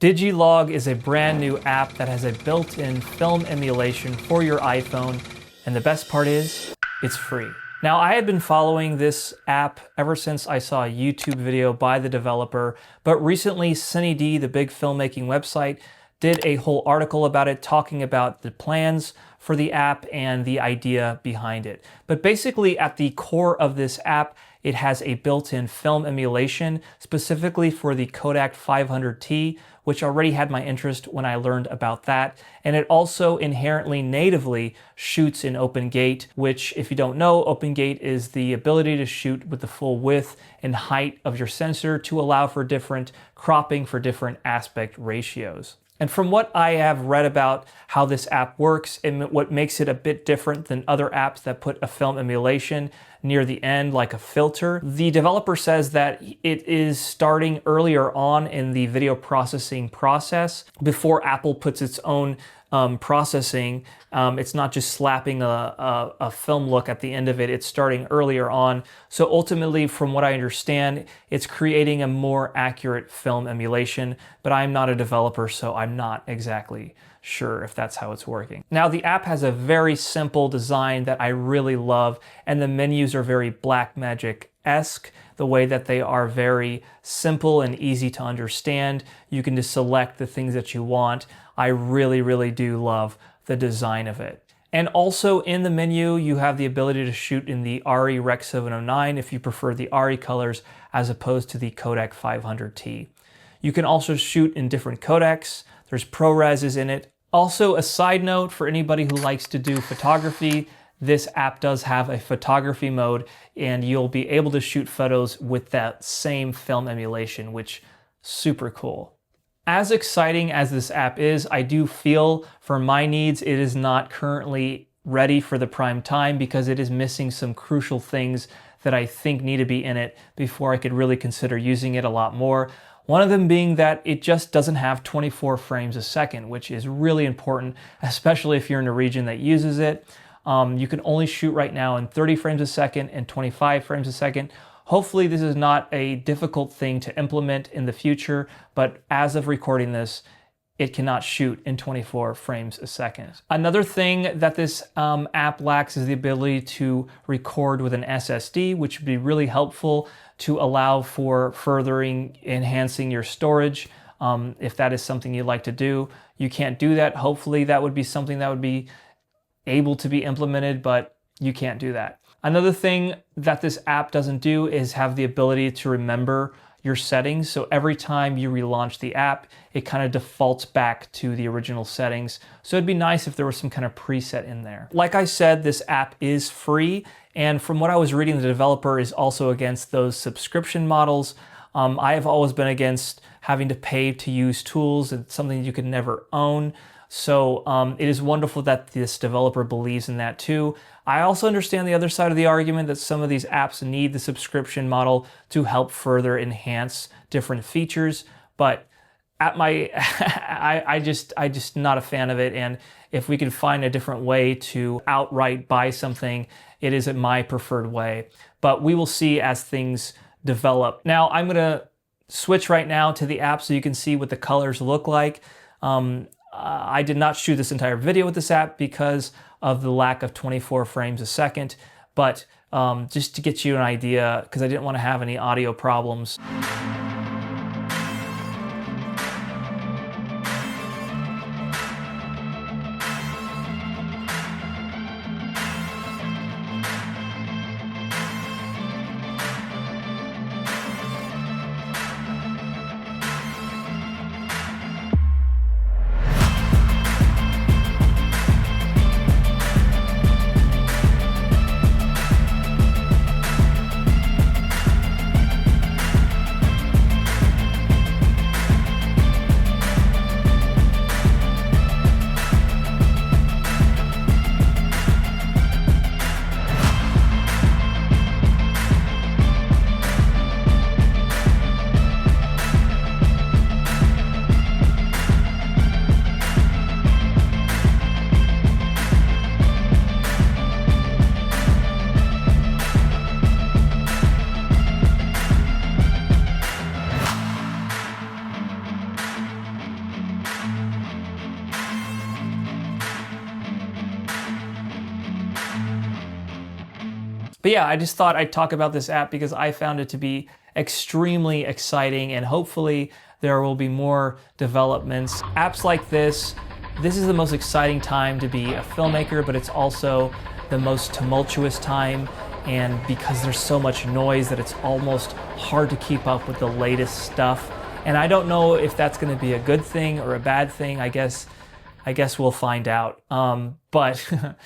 Digilog is a brand new app that has a built-in film emulation for your iPhone, and the best part is, it's free. Now, I had been following this app ever since I saw a YouTube video by the developer, but recently CineD, the big filmmaking website, did a whole article about it, talking about the plans for the app and the idea behind it. But basically, at the core of this app, it has a built-in film emulation, specifically for the Kodak 500T, which already had my interest when I learned about that. And it also inherently natively shoots in OpenGate, which, if you don't know, OpenGate is the ability to shoot with the full width and height of your sensor to allow for different cropping for different aspect ratios. And from what I have read about how this app works and what makes it a bit different than other apps that put a film emulation near the end, like a filter, the developer says that it is starting earlier on in the video processing process before Apple puts its own processing. It's not just slapping a film look at the end of it, it's starting earlier on. So ultimately, from what I understand, it's creating a more accurate film emulation, but I'm not a developer, so I'm not exactly sure if that's how it's working. Now, the app has a very simple design that I really love, and the menus are very Blackmagic-esque, the way that they are very simple and easy to understand. You can just select the things that you want. I really, really do love the design of it. And also in the menu, you have the ability to shoot in the ARRI Rec 709 if you prefer the ARRI colors as opposed to the Kodak 500T. You can also shoot in different codecs. There's ProRes in it. Also, a side note for anybody who likes to do photography, this app does have a photography mode, and you'll be able to shoot photos with that same film emulation, which is super cool. As exciting as this app is, I do feel for my needs, it is not currently ready for the prime time because it is missing some crucial things that I think need to be in it before I could really consider using it a lot more. One of them being that it just doesn't have 24 frames a second, which is really important, especially if you're in a region that uses it. You can only shoot right now in 30 frames a second and 25 frames a second. Hopefully this is not a difficult thing to implement in the future, but as of recording this, it cannot shoot in 24 frames a second. Another thing that this app lacks is the ability to record with an SSD, which would be really helpful to allow for furthering enhancing your storage. If that is something you'd like to do, you can't do that. Hopefully that would be something that would be able to be implemented, but you can't do that. Another thing that this app doesn't do is have the ability to remember your settings. So every time you relaunch the app, it kind of defaults back to the original settings. So it'd be nice if there was some kind of preset in there. Like I said, this app is free. And from what I was reading, the developer is also against those subscription models. I have always been against having to pay to use tools. It's something you could never own. So it is wonderful that this developer believes in that too. I also understand the other side of the argument that some of these apps need the subscription model to help further enhance different features, but at my, I just not a fan of it. And if we can find a different way to outright buy something, it is my preferred way. But we will see as things develop. Now I'm gonna switch right now to the app so you can see what the colors look like. I did not shoot this entire video with this app because of the lack of 24 frames a second, but just to get you an idea, because I didn't want to have any audio problems. But yeah, I just thought I'd talk about this app because I found it to be extremely exciting, and hopefully there will be more developments. Apps like this is the most exciting time to be a filmmaker, but it's also the most tumultuous time, and because there's so much noise that it's almost hard to keep up with the latest stuff. And I don't know if that's going to be a good thing or a bad thing. I guess we'll find out. But